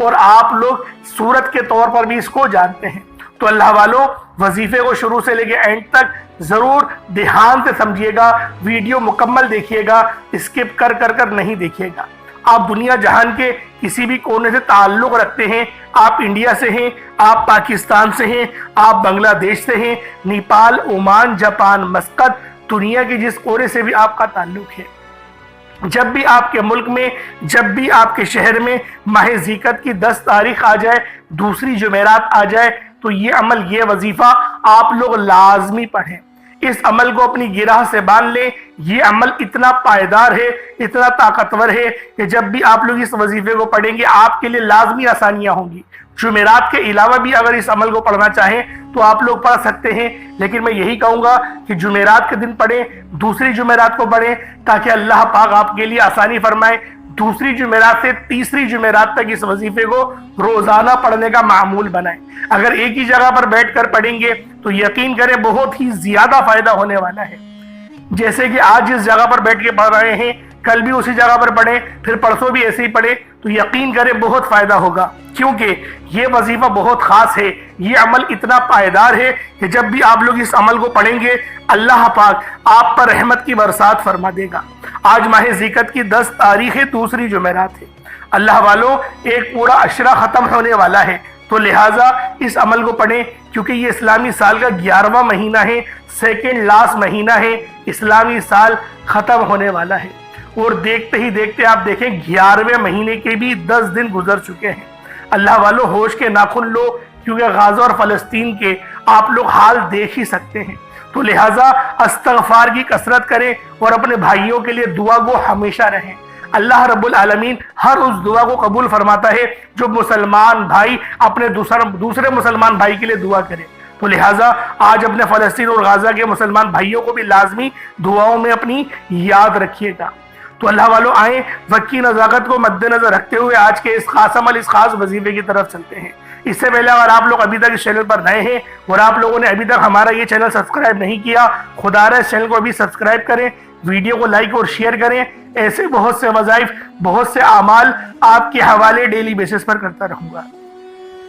اور آپ لوگ صورت کے طور پر بھی اس کو جانتے ہیں۔ تو اللہ والوں، وظیفے کو شروع سے لے کے اینڈ تک ضرور دھیان سے سمجھیے گا، ویڈیو مکمل دیکھیے گا، اسکپ کر نہیں دیکھیے گا۔ آپ دنیا جہان کے کسی بھی کونے سے تعلق رکھتے ہیں، آپ انڈیا سے ہیں، آپ پاکستان سے ہیں، آپ بنگلہ دیش سے ہیں، نیپال، عمان، جاپان، مسقط، دنیا کے جس کونے سے بھی آپ کا تعلق ہے، جب بھی آپ کے ملک میں، جب بھی آپ کے شہر میں ماہ ذیقت کی 10 تاریخ آ جائے، دوسری جمعرات آ جائے، تو یہ عمل، یہ وظیفہ آپ لوگ لازمی پڑھیں۔ اس عمل کو اپنی گرہ سے باندھ لیں۔ یہ عمل اتنا پائیدار ہے، اتنا طاقتور ہے کہ جب بھی آپ لوگ اس وظیفے کو پڑھیں گے آپ کے لیے لازمی آسانیاں ہوں گی۔ جمعرات کے علاوہ بھی اگر اس عمل کو پڑھنا چاہیں تو آپ لوگ پڑھ سکتے ہیں، لیکن میں یہی کہوں گا کہ جمعرات کے دن پڑھیں، دوسری جمعرات کو پڑھیں، تاکہ اللہ پاک آپ کے لیے آسانی فرمائے۔ دوسری جمعرات سے تیسری جمعرات تک اس وظیفے کو روزانہ پڑھنے کا معمول بنائیں۔ اگر ایک ہی جگہ پر بیٹھ کر پڑھیں گے تو یقین کریں بہت ہی زیادہ فائدہ ہونے والا ہے۔ جیسے کہ آج جس جگہ پر بیٹھ کے پڑھ رہے ہیں، کل بھی اسی جگہ پر پڑھیں، پھر پرسوں بھی ایسے ہی پڑھیں، تو یقین کریں بہت فائدہ ہوگا، کیونکہ یہ وظیفہ بہت خاص ہے۔ یہ عمل اتنا پائیدار ہے کہ جب بھی آپ لوگ اس عمل کو پڑھیں گے اللہ پاک آپ پر رحمت کی برسات فرما دے گا۔ آج ماہ ذیقت کی 10 تاریخ ہے، دوسری جمعرات ہے۔ اللہ والوں، ایک پورا عشرہ ختم ہونے والا ہے، تو لہٰذا اس عمل کو پڑھیں، کیونکہ یہ اسلامی سال کا 11واں مہینہ ہے، سیکنڈ لاسٹ مہینہ ہے، اسلامی سال ختم ہونے والا ہے۔ اور دیکھتے ہی دیکھتے آپ دیکھیں 11ویں مہینے کے بھی 10 دن گزر چکے ہیں۔ اللہ والوں، ہوش کے ناخن لو، کیونکہ غزہ اور فلسطین کے آپ لوگ حال دیکھ ہی سکتے ہیں۔ تو لہٰذا استغفار کی کثرت کریں اور اپنے بھائیوں کے لیے دعا گو ہمیشہ رہیں۔ اللہ رب العالمین ہر اس دعا کو قبول فرماتا ہے جو مسلمان بھائی اپنے دوسرے مسلمان بھائی کے لیے دعا کرے۔ تو لہٰذا آج اپنے فلسطین اور غزہ کے مسلمان بھائیوں کو بھی لازمی دعاؤں میں اپنی یاد رکھیے گا۔ تو اللہ والوں، آئیں وقت کی نزاکت کو مد نظر رکھتے ہوئے آج کے اس خاص عمل، اس خاص وظیفے کی طرف چلتے ہیں۔ اس سے پہلے اگر آپ لوگ ابھی تک اس چینل پر نئے ہیں اور آپ لوگوں نے ابھی تک ہمارا یہ چینل سبسکرائب نہیں کیا، خدا رہا اس چینل کو ابھی سبسکرائب کریں، ویڈیو کو لائک اور شیئر کریں۔ ایسے بہت سے وظائف، بہت سے اعمال آپ کے حوالے ڈیلی بیسس پر کرتا رہوں گا۔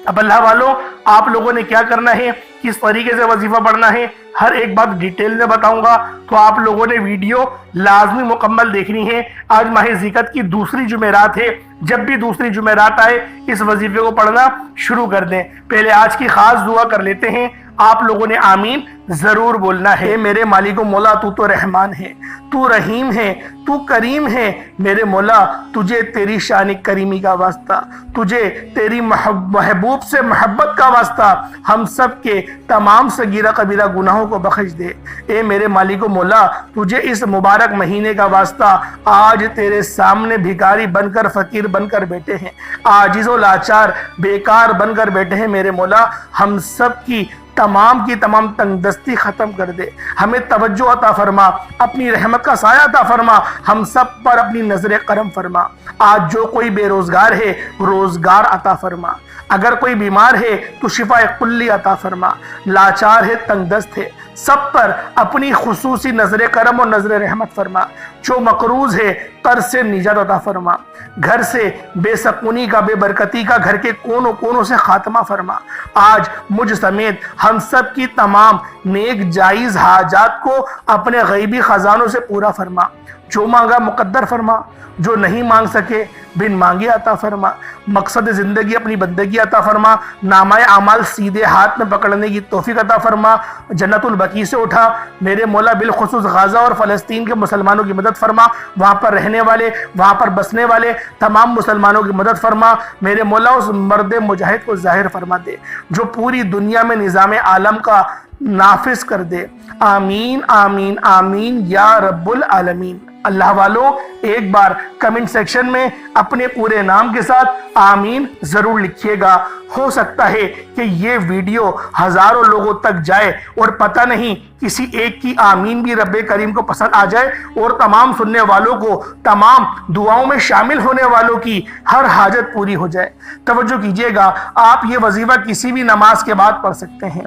اب اللہ والوں، آپ لوگوں نے کیا کرنا ہے، کس طریقے سے وظیفہ پڑھنا ہے، ہر ایک بات ڈیٹیل میں بتاؤں گا، تو آپ لوگوں نے ویڈیو لازمی مکمل دیکھنی ہے۔ آج ماہ ذیقت کی دوسری جمعرات ہے، جب بھی دوسری جمعرات آئے اس وظیفے کو پڑھنا شروع کر دیں۔ پہلے آج کی خاص دعا کر لیتے ہیں، آپ لوگوں نے آمین ضرور بولنا ہے۔ اے میرے مالک و مولا، تو تو رحمان ہے، تو رحیم ہے، تو کریم ہے، میرے مولا تجھے تیری شان کریمی کا واسطہ، تجھے تیری محبوب سے محبت کا واسطہ ہم سب کے تمام صغیرہ کبیرہ گناہوں کو بخش دے۔ اے میرے مالک و مولا، تجھے اس مبارک مہینے کا واسطہ آج تیرے سامنے بھکاری بن کر، فقیر بن کر بیٹھے ہیں، عاجز و لاچار بیکار بن کر بیٹھے ہیں، میرے مولا ہم سب کی تمام تنگ دستی ختم کر دے، ہمیں توجہ عطا فرما، اپنی رحمت کا سایہ عطا فرما، ہم سب پر اپنی نظر کرم فرما۔ آج جو کوئی بے روزگار ہے روزگار عطا فرما، اگر کوئی بیمار ہے تو شفا کلی عطا فرما، لاچار ہے، تنگ دست ہے، سب پر اپنی خصوصی نظر کرم اور نظر رحمت فرما، جو مقروض ہے قرض سے نجات عطا فرما، گھر سے بے سکونی کا، بے برکتی کا، گھر کے کونوں سے خاتمہ فرما۔ آج مجھ سمیت ہم سب کی تمام نیک جائز حاجات کو اپنے غیبی خزانوں سے پورا فرما، جو مانگا مقدر فرما، جو نہیں مانگ سکے بن مانگے عطا فرما، مقصد زندگی اپنی بندگی عطا فرما، نامہ اعمال سیدھے ہاتھ میں پکڑنے کی توفیق عطا فرما، جنت البقیع سے اٹھا میرے مولا، بالخصوص غزہ اور فلسطین کے مسلمانوں کی مدد فرما، وہاں پر رہنے والے، وہاں پر بسنے والے تمام مسلمانوں کی مدد فرما، میرے مولا اس مرد مجاہد کو ظاہر فرما دے جو پوری دنیا میں نظام عالم کا نافذ کر دے۔ آمین آمین آمین یا رب العالمین۔ اللہ والوں، ایک بار کمنٹ سیکشن میں اپنے پورے نام کے ساتھ آمین ضرور لکھیے گا۔ ہو سکتا ہے کہ یہ ویڈیو ہزاروں لوگوں تک جائے اور پتہ نہیں کسی ایک کی آمین بھی رب کریم کو پسند آ جائے اور تمام سننے والوں کو، تمام دعاؤں میں شامل ہونے والوں کی ہر حاجت پوری ہو جائے۔ توجہ کیجئے گا، آپ یہ وظیفہ کسی بھی نماز کے بعد پڑھ سکتے ہیں،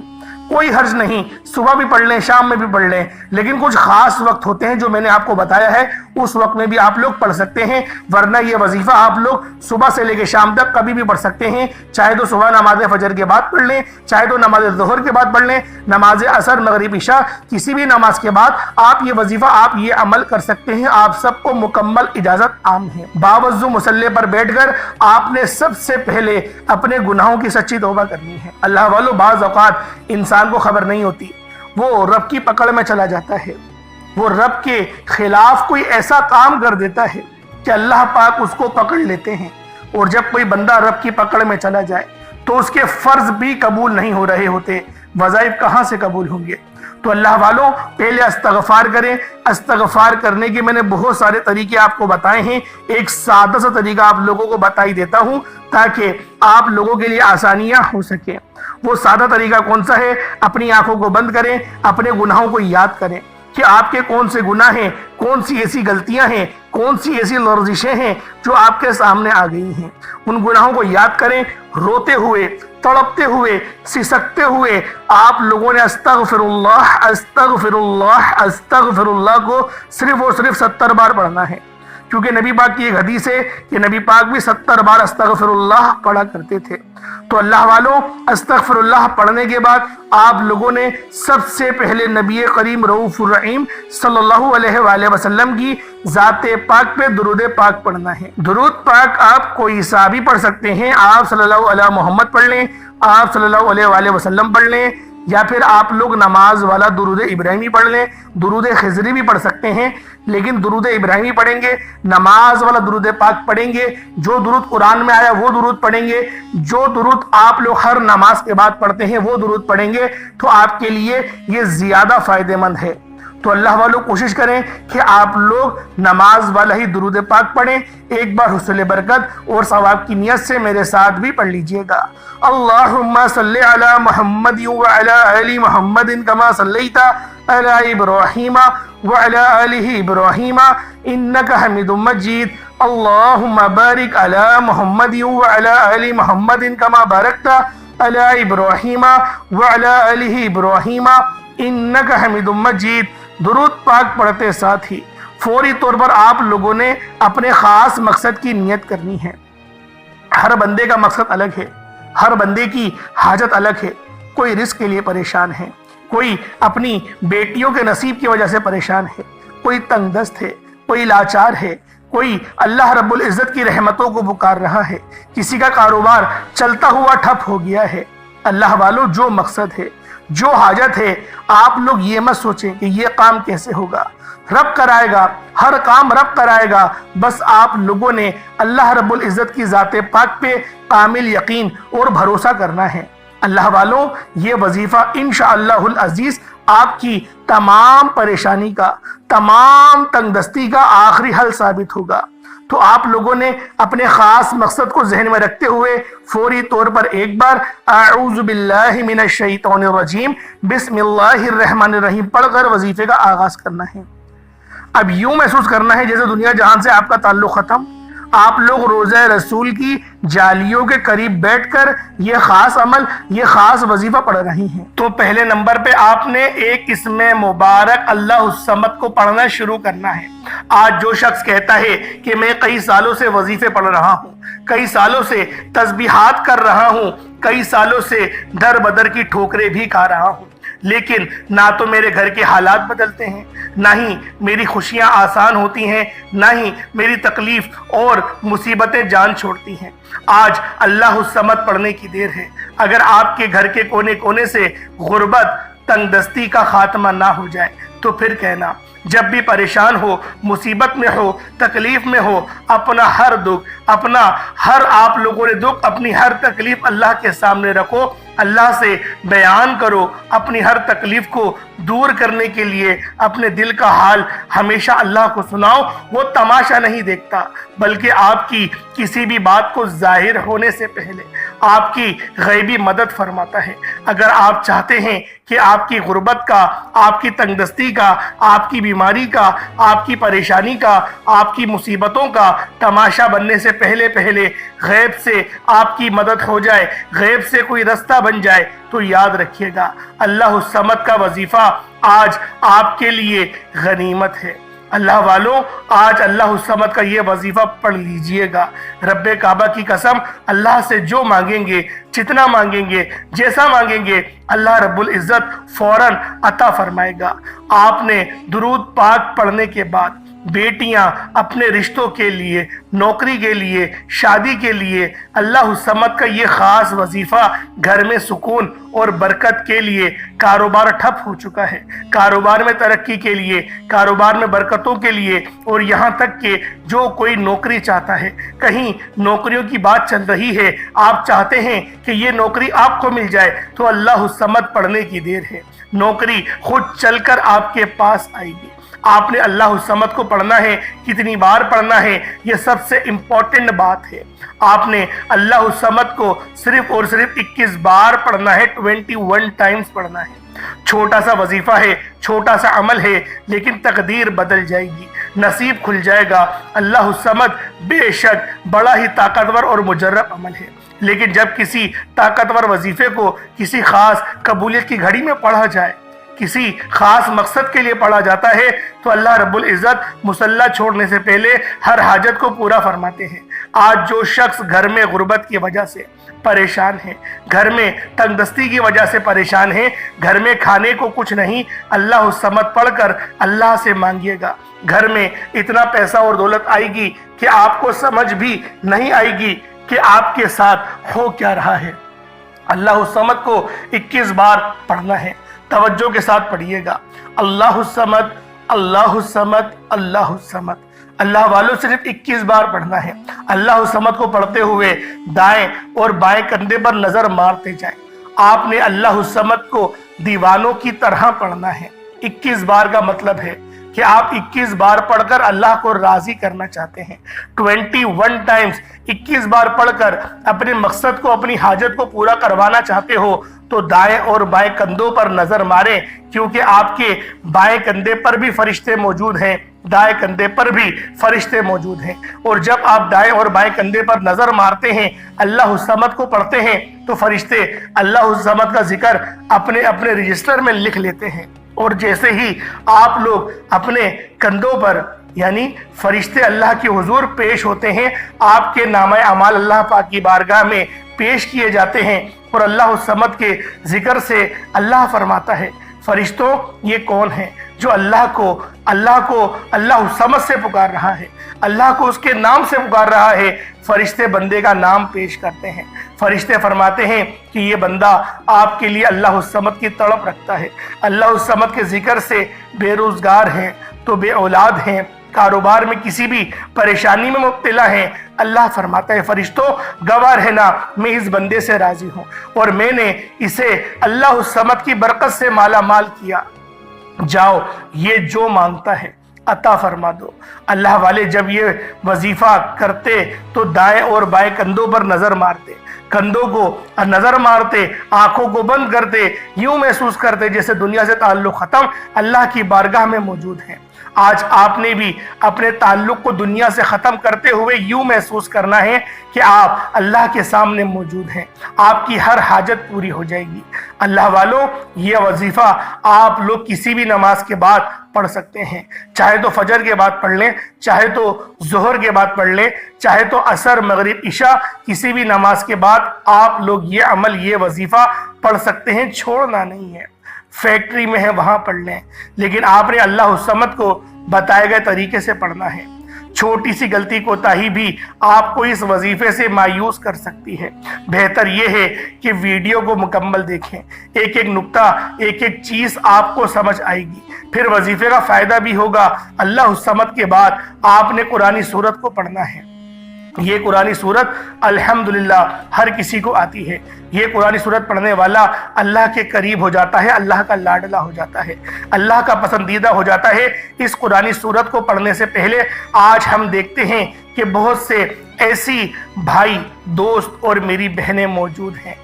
کوئی حرج نہیں، صبح بھی پڑھ لیں، شام میں بھی پڑھ لیں، لیکن کچھ خاص وقت ہوتے ہیں جو میں نے آپ کو بتایا ہے، اس وقت میں بھی آپ لوگ پڑھ سکتے ہیں، ورنہ یہ وظیفہ آپ لوگ صبح سے لے کے شام تک کبھی بھی پڑھ سکتے ہیں، چاہے تو صبح نماز فجر کے بعد پڑھ لیں، چاہے تو نماز ظہر کے بعد پڑھ لیں، نماز عصر، مغرب، عشاء، کسی بھی نماز کے بعد آپ یہ وظیفہ، آپ یہ عمل کر سکتے ہیں، آپ سب کو مکمل اجازت عام ہے۔ باوضو مصلی پر بیٹھ کر آپ نے سب سے پہلے اپنے گناہوں کی سچی توبہ کرنی ہے۔ اللہ والو، بعض اوقات انسان کو خبر نہیں ہوتی، وہ رب کی پکڑ میں چلا جاتا ہے، وہ رب کے خلاف کوئی ایسا کام کر دیتا ہے کہ اللہ پاک اس کو پکڑ لیتے ہیں، اور جب کوئی بندہ رب کی پکڑ میں چلا جائے تو اس کے فرض بھی قبول نہیں ہو رہے ہوتے، وظائف کہاں سے قبول ہوں گے؟ تو اللہ والوں، پہلے استغفار کریں۔ استغفار کرنے کے میں نے بہت سارے طریقے آپ کو بتائے ہیں، ایک سادہ سا طریقہ آپ لوگوں کو بتا ہی دیتا ہوں تاکہ آپ لوگوں کے لیے آسانیاں ہو سکیں۔ وہ سادہ طریقہ کون سا ہے؟ اپنی آنکھوں کو بند کریں، اپنے گناہوں کو یاد کریں کہ آپ کے کون سے گناہ ہیں، کون سی ایسی غلطیاں ہیں، کون سی ایسی لرزشیں ہیں جو آپ کے سامنے آ گئی ہیں۔ ان گناہوں کو یاد کریں، روتے ہوئے، تڑپتے ہوئے، سسکتے ہوئے آپ لوگوں نے استغفر اللہ، استغفر اللہ، استغفر اللہ کو صرف اور صرف 70 بار پڑھنا ہے، کیونکہ نبی پاک کی ایک حدیث ہے کہ نبی پاک بھی 70 بار استغفر اللہ پڑھا کرتے تھے۔ تو اللہ والوں، استغفر اللہ پڑھنے کے بعد آپ لوگوں نے سب سے پہلے نبی کریم رؤوف الرحیم صلی اللہ علیہ وآلہ وسلم کی ذات پاک پہ درود پاک پڑھنا ہے۔ درود پاک آپ کوئی سا بھی پڑھ سکتے ہیں، آپ صلی اللہ علیہ محمد پڑھ لیں، آپ صلی اللہ علیہ وآلہ وسلم پڑھ لیں، یا پھر آپ لوگ نماز والا درود ابراہیمی پڑھ لیں، درود خضری بھی پڑھ سکتے ہیں، لیکن درود ابراہیمی پڑھیں گے، نماز والا درود پاک پڑھیں گے، جو درود قرآن میں آیا وہ درود پڑھیں گے، جو درود آپ لوگ ہر نماز کے بعد پڑھتے ہیں وہ درود پڑھیں گے، تو آپ کے لیے یہ زیادہ فائدہ مند ہے۔ تو اللہ والوں، کوشش کریں کہ آپ لوگ نماز والا ہی درود پاک پڑھیں۔ ایک بار حصول برکت اور ثواب کی نیت سے میرے ساتھ بھی پڑھ لیجئے گا۔ اللہم صلی علی محمد وعلی آل محمد کما صلیت علی ابراہیم وعلی آل ابراہیم انکا حمید مجید۔ اللہم بارک علی محمد وعلی آل محمد کما بارکت علی ابراہیم وعلی آل ابراہیم انکا حمید مجید۔ درود پاک پڑھتے ساتھ ہی فوری طور پر آپ لوگوں نے اپنے خاص مقصد کی نیت کرنی ہے۔ ہر بندے کا مقصد الگ ہے، ہر بندے کی حاجت الگ ہے۔ کوئی رزق کے لیے پریشان ہے، کوئی اپنی بیٹیوں کے نصیب کی وجہ سے پریشان ہے، کوئی تنگ دست ہے، کوئی لاچار ہے، کوئی اللہ رب العزت کی رحمتوں کو پکار رہا ہے، کسی کا کاروبار چلتا ہوا ٹھپ ہو گیا ہے۔ اللہ والوں، جو مقصد ہے، جو حاجت ہے، آپ لوگ یہ مت سوچیں کہ یہ کام کیسے ہوگا، رب کرائے گا، ہر کام رب کرائے گا۔ بس آپ لوگوں نے اللہ رب العزت کی ذات پاک پہ کامل یقین اور بھروسہ کرنا ہے۔ اللہ والوں، یہ وظیفہ انشاءاللہ العزیز آپ کی تمام پریشانی کا، تمام تنگ دستی کا آخری حل ثابت ہوگا۔ تو آپ لوگوں نے اپنے خاص مقصد کو ذہن میں رکھتے ہوئے فوری طور پر ایک بار اعوذ باللہ من الشیطان الرجیم بسم اللہ الرحمن الرحیم پڑھ کر وظیفے کا آغاز کرنا ہے۔ اب یوں محسوس کرنا ہے جیسے دنیا جہان سے آپ کا تعلق ختم، آپ لوگ روضہ رسول کی جالیوں کے قریب بیٹھ کر یہ خاص عمل، یہ خاص وظیفہ پڑھ رہی ہیں۔ تو پہلے نمبر پہ آپ نے ایک اسم مبارک اللہ الصمد کو پڑھنا شروع کرنا ہے۔ آج جو شخص کہتا ہے کہ میں کئی سالوں سے وظیفے پڑھ رہا ہوں، کئی سالوں سے تسبیحات کر رہا ہوں، کئی سالوں سے در بدر کی ٹھوکریں بھی کھا رہا ہوں، لیکن نہ تو میرے گھر کے حالات بدلتے ہیں، نہ ہی میری خوشیاں آسان ہوتی ہیں، نہ ہی میری تکلیف اور مصیبتیں جان چھوڑتی ہیں، آج اللہ الصمد پڑھنے کی دیر ہے۔ اگر آپ کے گھر کے کونے کونے سے غربت، تنگ دستی کا خاتمہ نہ ہو جائے تو پھر کہنا، جب بھی پریشان ہو، مصیبت میں ہو، تکلیف میں ہو، اپنا ہر دکھ، اپنا ہر آپ لوگوں نے دکھ، اپنی ہر تکلیف اللہ کے سامنے رکھو، اللہ سے بیان کرو، اپنی ہر تکلیف کو دور کرنے کے لیے اپنے دل کا حال ہمیشہ اللہ کو سناؤ۔ وہ تماشا نہیں دیکھتا، بلکہ آپ کی کسی بھی بات کو ظاہر ہونے سے پہلے، آپ کی غیبی مدد فرماتا ہے۔ اگر آپ چاہتے ہیں کہ آپ کی غربت کا، آپ کی تنگدستی کا، آپ کی بیماری کا، آپ کی پریشانی کا، آپ کی مصیبتوں کا تماشا بننے سے پہلے غیب سے آپ کی مدد ہو جائے، غیب سے کوئی رستہ بن جائے، تو یاد رکھیے گا اللہ الصمد کا وظیفہ آج آپ کے لیے غنیمت ہے۔ اللہ والوں، آج اللہ الصمد کا یہ وظیفہ پڑھ لیجئے گا۔ رب کعبہ کی قسم، اللہ سے جو مانگیں گے، جتنا مانگیں گے، جیسا مانگیں گے، اللہ رب العزت فوراً عطا فرمائے گا۔ آپ نے درود پاک پڑھنے کے بعد بیٹیاں اپنے رشتوں کے لیے، نوکری کے لیے، شادی کے لیے اللہ الصمد کا یہ خاص وظیفہ گھر میں سکون اور برکت کے لیے، کاروبار ٹھپ ہو چکا ہے، کاروبار میں ترقی کے لیے، کاروبار میں برکتوں کے لیے، اور یہاں تک کہ جو کوئی نوکری چاہتا ہے، کہیں نوکریوں کی بات چل رہی ہے، آپ چاہتے ہیں کہ یہ نوکری آپ کو مل جائے، تو اللہ الصمد پڑھنے کی دیر ہے۔ نوکری خود چل کر آپ کے پاس آئے گی۔ آپ نے اللہ الصمد کو پڑھنا ہے، کتنی بار پڑھنا ہے، یہ سب سے امپورٹنٹ بات ہے۔ آپ نے اللہ الصمد کو صرف اور صرف 21 بار پڑھنا ہے، 21 ٹائمز پڑھنا ہے۔ چھوٹا سا وظیفہ ہے، چھوٹا سا عمل ہے، لیکن تقدیر بدل جائے گی، نصیب کھل جائے گا۔ اللہ الصمد بے شک بڑا ہی طاقتور اور مجرب عمل ہے، لیکن جب کسی طاقتور وظیفے کو کسی خاص قبولیت کی گھڑی میں پڑھا جائے، کسی خاص مقصد کے لیے پڑھا جاتا ہے، تو اللہ رب العزت مصلی چھوڑنے سے پہلے ہر حاجت کو پورا فرماتے ہیں۔ آج جو شخص گھر میں غربت کی وجہ سے پریشان ہے، گھر میں تنگدستی کی وجہ سے پریشان ہے، گھر میں کھانے کو کچھ نہیں، اللہ الصمد پڑھ کر اللہ سے مانگیے گا۔ گھر میں اتنا پیسہ اور دولت آئے گی کہ آپ کو سمجھ بھی نہیں آئے گی کہ آپ کے ساتھ ہو کیا رہا ہے۔ اللہ الصمد کو 21 بار پڑھنا ہے، توجہ کے ساتھ پڑھیے گا۔ اللہ الصمد، اللہ الصمد، اللہ الصمد۔ اللہ والوں صرف 21 بار پڑھنا ہے۔ اللہ الصمد کو پڑھتے ہوئے دائیں اور بائیں کندھے پر نظر مارتے جائیں۔ آپ نے اللہ الصمد کو دیوانوں کی طرح پڑھنا ہے۔ 21 بار کا مطلب ہے کہ آپ 21 بار پڑھ کر اللہ کو راضی کرنا چاہتے ہیں۔ 21 ٹائمز 21 بار پڑھ کر اپنے مقصد کو، اپنی حاجت کو پورا کروانا چاہتے ہو، تو دائیں اور بائیں کندھوں پر نظر ماریں، کیونکہ آپ کے بائیں کندھے پر بھی فرشتے موجود ہیں، دائیں کندھے پر بھی فرشتے موجود ہیں۔ اور جب آپ دائیں اور بائیں کندھے پر نظر مارتے ہیں، اللہ الصمد کو پڑھتے ہیں، تو فرشتے اللہ الصمد کا ذکر اپنے اپنے رجسٹر میں لکھ لیتے ہیں۔ اور جیسے ہی آپ لوگ اپنے کندھوں پر، یعنی فرشتے اللہ کے حضور پیش ہوتے ہیں، آپ کے نامہ اعمال اللہ پاک کی بارگاہ میں پیش کیے جاتے ہیں، اور اللہ الصمد کے ذکر سے اللہ فرماتا ہے، فرشتوں یہ کون ہے جو اللہ کو اللہ الصمد سے پکار رہا ہے، اللہ کو اس کے نام سے پکار رہا ہے۔ فرشتے بندے کا نام پیش کرتے ہیں، فرشتے فرماتے ہیں کہ یہ بندہ آپ کے لیے اللہ الصمد کی تڑپ رکھتا ہے، اللہ الصمد کے ذکر سے بے روزگار ہیں تو بے اولاد ہیں، کاروبار میں کسی بھی پریشانی میں مبتلا ہیں۔ اللہ فرماتا ہے، فرشتوں گواہ رہنا، میں اس بندے سے راضی ہوں، اور میں نے اسے اللہ الصمد کی برکت سے مالا مال کیا، جاؤ یہ جو مانگتا ہے عطا فرما دو۔ اللہ والے جب یہ وظیفہ کرتے تو دائیں اور بائیں کندھوں پر نظر مارتے، کندھوں کو نظر مارتے، آنکھوں کو بند کرتے، یوں محسوس کرتے جیسے دنیا سے تعلق ختم، اللہ کی بارگاہ میں موجود ہیں۔ آج آپ نے بھی اپنے تعلق کو دنیا سے ختم کرتے ہوئے یوں محسوس کرنا ہے کہ آپ اللہ کے سامنے موجود ہیں، آپ کی ہر حاجت پوری ہو جائے گی۔ اللہ والوں، یہ وظیفہ آپ لوگ کسی بھی نماز کے بعد پڑھ سکتے ہیں، چاہے تو فجر کے بعد پڑھ لیں، چاہے تو ظہر کے بعد پڑھ لیں، چاہے تو عصر، مغرب، عشاء، کسی بھی نماز کے بعد آپ لوگ یہ عمل، یہ وظیفہ پڑھ سکتے ہیں، چھوڑنا نہیں ہے۔ فیکٹری میں ہے وہاں پڑھ لیں، لیکن آپ نے اللہ الصمد کو بتائے گئے طریقے سے پڑھنا ہے۔ چھوٹی سی غلطی کوتاہی بھی آپ کو اس وظیفے سے مایوس کر سکتی ہے۔ بہتر یہ ہے کہ ویڈیو کو مکمل دیکھیں، ایک ایک نقطہ، ایک ایک چیز آپ کو سمجھ آئے گی، پھر وظیفے کا فائدہ بھی ہوگا۔ اللہ الصمد کے بعد آپ نے قرآنی سورت کو پڑھنا ہے، یہ قرآنی صورت الحمدللہ ہر کسی کو آتی ہے۔ یہ قرآنی صورت پڑھنے والا اللہ کے قریب ہو جاتا ہے، اللہ کا لاڈلا ہو جاتا ہے، اللہ کا پسندیدہ ہو جاتا ہے۔ اس قرآنی صورت کو پڑھنے سے پہلے آج ہم دیکھتے ہیں کہ بہت سے ایسی بھائی، دوست اور میری بہنیں موجود ہیں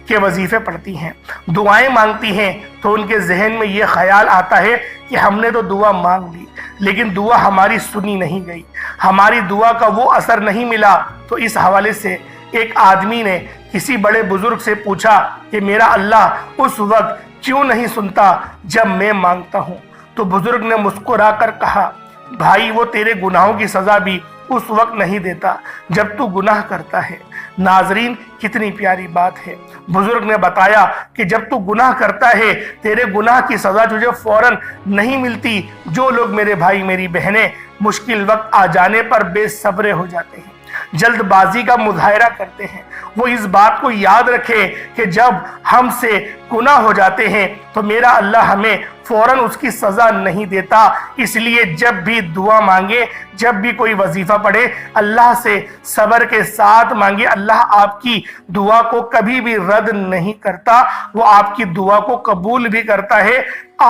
کہ وظیفے پڑھتی ہیں، دعائیں مانگتی ہیں، تو ان کے ذہن میں یہ خیال آتا ہے کہ ہم نے تو دعا مانگ لی لیکن دعا ہماری سنی نہیں گئی، ہماری دعا کا وہ اثر نہیں ملا۔ تو اس حوالے سے ایک آدمی نے کسی بڑے بزرگ سے پوچھا کہ میرا اللہ اس وقت کیوں نہیں سنتا جب میں مانگتا ہوں؟ تو بزرگ نے مسکرا کر کہا، بھائی وہ تیرے گناہوں کی سزا بھی اس وقت نہیں دیتا جب تو گناہ کرتا ہے۔ ناظرین، کتنی پیاری بات ہے۔ بزرگ نے بتایا کہ جب تو گناہ کرتا ہے تیرے گناہ کی سزا تجھے فوراً نہیں ملتی۔ جو لوگ میرے بھائی میری بہنیں مشکل وقت آ جانے پر بے صبر ہو جاتے ہیں، جلد بازی کا مظاہرہ کرتے ہیں، وہ اس بات کو یاد رکھے کہ جب ہم سے گناہ ہو جاتے ہیں تو میرا اللہ ہمیں فوراً اس کی سزا نہیں دیتا۔ اس لیے جب بھی دعا مانگے، جب بھی کوئی وظیفہ پڑھے، اللہ سے صبر کے ساتھ مانگے۔ اللہ آپ کی دعا کو کبھی بھی رد نہیں کرتا، وہ آپ کی دعا کو قبول بھی کرتا ہے،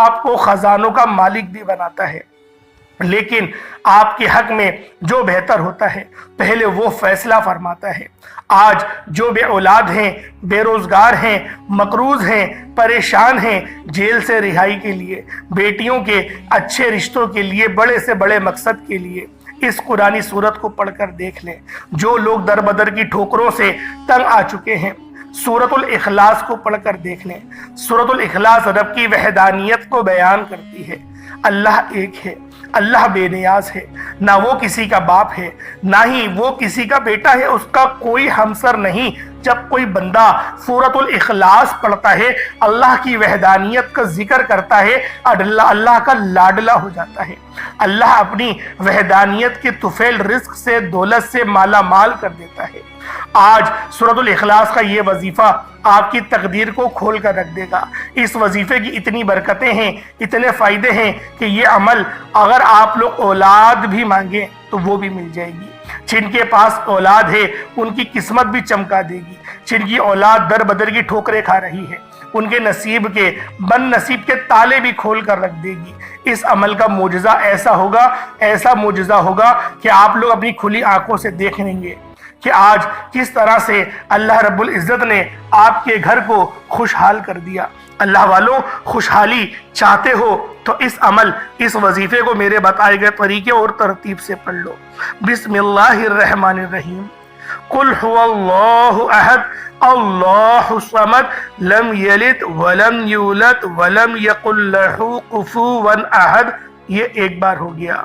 آپ کو خزانوں کا مالک بھی بناتا ہے۔ لیکن آپ کے حق میں جو بہتر ہوتا ہے پہلے وہ فیصلہ فرماتا ہے۔ آج جو بے اولاد ہیں، بے روزگار ہیں، مقروض ہیں، پریشان ہیں، جیل سے رہائی کے لیے، بیٹیوں کے اچھے رشتوں کے لیے، بڑے سے بڑے مقصد کے لیے اس قرآنی صورت کو پڑھ کر دیکھ لیں۔ جو لوگ در بدر کی ٹھوکروں سے تنگ آ چکے ہیں، سورۃ الاخلاص کو پڑھ کر دیکھ لیں۔ سورۃ الاخلاص رب کی وحدانیت کو بیان کرتی ہے۔ اللہ ایک ہے، اللہ بے نیاز ہے، نہ وہ کسی کا باپ ہے، نہ ہی وہ کسی کا بیٹا ہے، اس کا کوئی ہمسر نہیں۔ جب کوئی بندہ سورۃ الاخلاص پڑھتا ہے، اللہ کی وحدانیت کا ذکر کرتا ہے، اللہ کا لاڈلا ہو جاتا ہے۔ اللہ اپنی وحدانیت کے طفیل رزق سے، دولت سے مالا مال کر دیتا ہے۔ آج سورۃ الاخلاص کا یہ وظیفہ آپ کی تقدیر کو کھول کر رکھ دے گا۔ اس وظیفے کی اتنی برکتیں ہیں، اتنے فائدے ہیں کہ یہ عمل اگر آپ لوگ اولاد بھی مانگیں تو وہ بھی مل جائے گی۔ جن کے پاس اولاد ہے ان کی قسمت بھی چمکا دے گی۔ جن کی اولاد در بدر کی ٹھوکریں کھا رہی ہے ان کے نصیب کے، بد نصیب کے تالے بھی کھول کر رکھ دے گی۔ اس عمل کا معجزہ ایسا معجزہ ہوگا کہ آپ لوگ اپنی کھلی آنکھوں سے دیکھ لیں گے کہ آج کس طرح سے اللہ رب العزت نے آپ کے گھر کو خوشحال کر دیا۔ اللہ والوں، خوشحالی چاہتے ہو تو اس وظیفے کو میرے بتائے گئے طریقے اور ترتیب سے پڑھ لو۔ بسم اللہ الرحمن الرحیم۔ قل هو اللہ احد اللہ الصمد لم یلد ولم یولد ولم یکن لہ کفوا احد۔ یہ ایک بار ہو گیا۔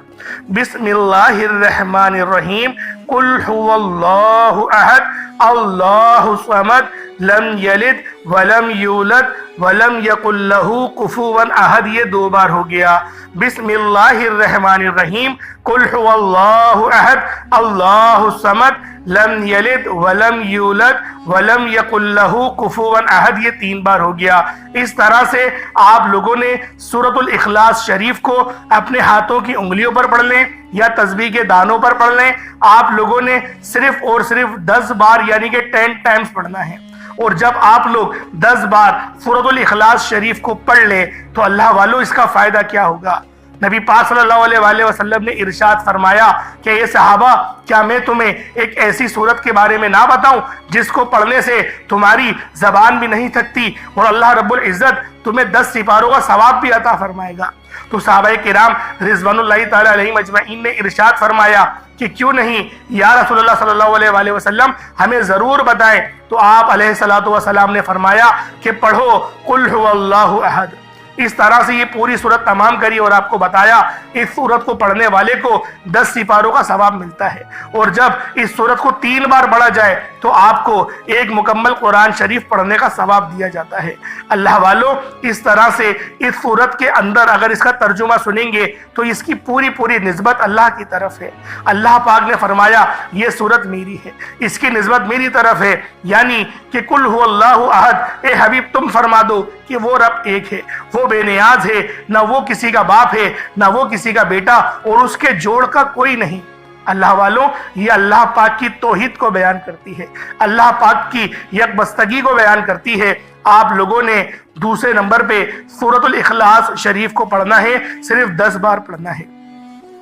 بسم اللہ الرحمن الرحیم۔ قل هو اللہ احد اللہ الصمد لم یلد ولم یولد ولم یکن لہ کفوا احد۔ یہ دو بار ہو گیا۔ بسم اللہ الرحمن الرحیم۔ قل هو اللہ احد اللہ الصمد لم یلد ولم یولد ولم یکن لہ کفوا احد۔ یہ تین بار ہو گیا۔ اس طرح سے آپ لوگوں نے سورۃ الاخلاص شریف کو اپنے ہاتھوں کی انگلیوں پر پڑھ لیں یا تسبیح کے دانوں پر پڑھ لیں۔ آپ لوگوں نے صرف اور صرف 10 بار یعنی کہ 10 ٹائمز پڑھنا ہے۔ اور جب آپ لوگ 10 بار سورۃ الاخلاص شریف کو پڑھ لیں تو اللہ والوں اس کا فائدہ کیا ہوگا؟ نبی پاک صلی اللہ علیہ وآلہ وسلم نے ارشاد فرمایا کہ یہ صحابہ، کیا میں تمہیں ایک ایسی صورت کے بارے میں نہ بتاؤں جس کو پڑھنے سے تمہاری زبان بھی نہیں تھکتی اور اللہ رب العزت تمہیں 10 سپاروں کا ثواب بھی عطا فرمائے گا؟ تو صحابہ کرام رضوان اللہ تعالی علیہم اجمعین نے ارشاد فرمایا کہ کیوں نہیں یا رسول اللہ صلی اللہ علیہ وآلہ وسلم، ہمیں ضرور بتائیں۔ تو آپ علیہ الصلوۃ والسلام نے فرمایا کہ پڑھو قل هو اللہ احد۔ اس طرح سے یہ پوری سورت تمام کری اور آپ کو بتایا اس سورت کو پڑھنے والے کو 10 سپاروں کا ثواب ملتا ہے۔ اور جب اس سورت کو 3 بار پڑھا جائے تو آپ کو ایک مکمل قرآن شریف پڑھنے کا ثواب دیا جاتا ہے۔ اللہ والوں، اس طرح سے اس سورت کے اندر اگر اس کا ترجمہ سنیں گے تو اس کی پوری نسبت اللہ کی طرف ہے۔ اللہ پاک نے فرمایا یہ سورت میری ہے، اس کی نسبت میری طرف ہے، یعنی کہ قل هو اللہ احد، اے حبیب تم فرما دو کہ وہ رب ایک ہے، وہ بے نیاز ہے، نہ وہ کسی کا باپ ہے نہ وہ کسی کا بیٹا اور اس کے جوڑ کا کوئی نہیں۔ اللہ والوں، یہ اللہ پاک کی توحید کو بیان کرتی ہے، اللہ پاک کی یکبستگی کو بیان کرتی ہے۔ آپ لوگوں نے دوسرے نمبر پہ سورۃ الاخلاص شریف کو پڑھنا ہے، صرف 10 بار پڑھنا ہے۔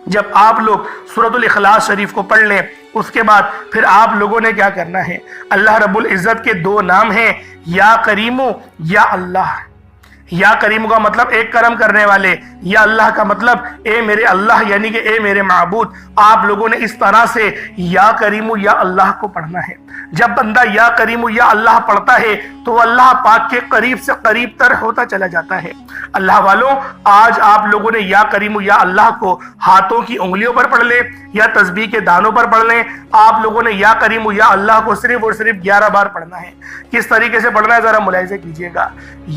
جب آپ لوگ سورۃ الاخلاص شریف کو پڑھ لیں، اس کے بعد پھر آپ لوگوں نے کیا کرنا ہے؟ اللہ رب العزت کے 2 نام ہیں، یا کریمو یا اللہ۔ یا کریم کا مطلب ایک کرم کرنے والے، یا اللہ کا مطلب اے میرے اللہ، یعنی کہ اے میرے معبود۔ آپ لوگوں نے اس طرح سے یا کریم یا اللہ کو پڑھنا ہے۔ جب بندہ یا کریم یا اللہ پڑھتا ہے تو وہ اللہ پاک کے قریب سے قریب تر ہوتا چلا جاتا ہے۔ اللہ والوں، آج آپ لوگوں نے یا کریم یا اللہ کو ہاتھوں کی انگلیوں پر پڑھ لیں یا تسبیح کے دانوں پر پڑھ لیں۔ آپ لوگوں نے یا کریم یا اللہ کو صرف اور صرف 11 بار پڑھنا ہے۔ کس طریقے سے پڑھنا ہے ذرا ملاحظہ کیجئے گا۔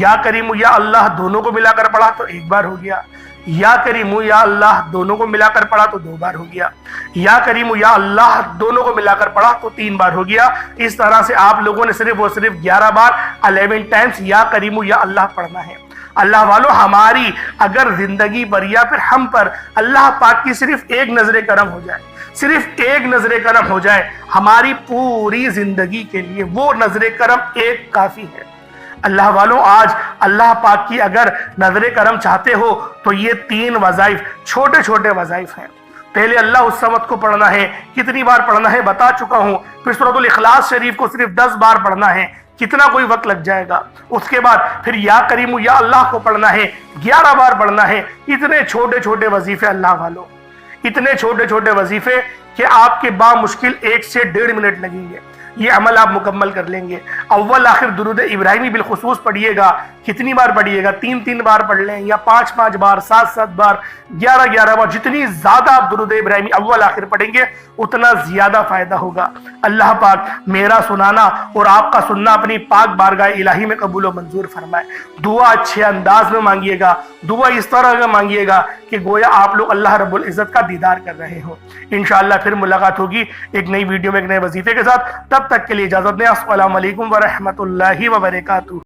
یا کریم یا اللہ دونوں کو ملا کر پڑھا تو 1 بار ہو گیا، یا کریم یا اللہ دونوں کو ملا کر پڑھا تو 2 بار ہو گیا، یا کریم یا اللہ دونوں کو ملا کر پڑھا تو 3 بار ہو گیا۔ اس طرح سے آپ لوگوں نے صرف اور صرف 11 بار 11 ٹائمز یا کریم یا اللہ پڑھنا ہے۔ اللہ والوں، ہماری اگر زندگی پر یا پھر ہم پر اللہ پاک کی صرف ایک نظر کرم ہو جائے، صرف ایک نظر کرم ہو جائے، ہماری پوری زندگی کے لیے وہ نظر کرم ایک کافی ہے۔ اللہ والوں، آج اللہ پاک کی اگر نظر کرم چاہتے ہو تو یہ 3 وظائف، چھوٹے چھوٹے وظائف ہیں۔ پہلے اللہ الصمد کو پڑھنا ہے، کتنی بار پڑھنا ہے بتا چکا ہوں۔ پھر سورۃ الاخلاص شریف کو صرف 10 بار پڑھنا ہے، کتنا کوئی وقت لگ جائے گا۔ اس کے بعد پھر یا کریم یا اللہ کو پڑھنا ہے، 11 بار پڑھنا ہے۔ اتنے چھوٹے چھوٹے وظیفے اللہ والوں، اتنے چھوٹے چھوٹے وظیفے کہ آپ کے بامشکل 1 سے 1.5 منٹ لگیں گے۔ یہ عمل آپ مکمل کر لیں گے۔ اول آخر درود ابراہیمی بالخصوص پڑھیے گا۔ کتنی بار پڑھیے گا؟ 3 بار پڑھ لیں، یا 5 بار، 7 بار، 11 بار۔ جتنی زیادہ آپ درود ابراہیمی اول آخر پڑھیں گے اتنا زیادہ فائدہ ہوگا۔ اللہ پاک میرا سنانا اور آپ کا سننا اپنی پاک بارگاہ الہی میں قبول و منظور فرمائے۔ دعا اچھے انداز میں مانگیے گا، دعا اس طرح کا مانگیے گا کہ گویا آپ لوگ اللہ رب العزت کا دیدار کر رہے ہو۔ انشاءاللہ پھر ملاقات ہوگی ایک نئی ویڈیو میں ایک نئے وظیفے کے ساتھ۔ تب تک کے لیے اجازت دیں۔ السلام علیکم ورحمۃ اللہ وبرکاتہ۔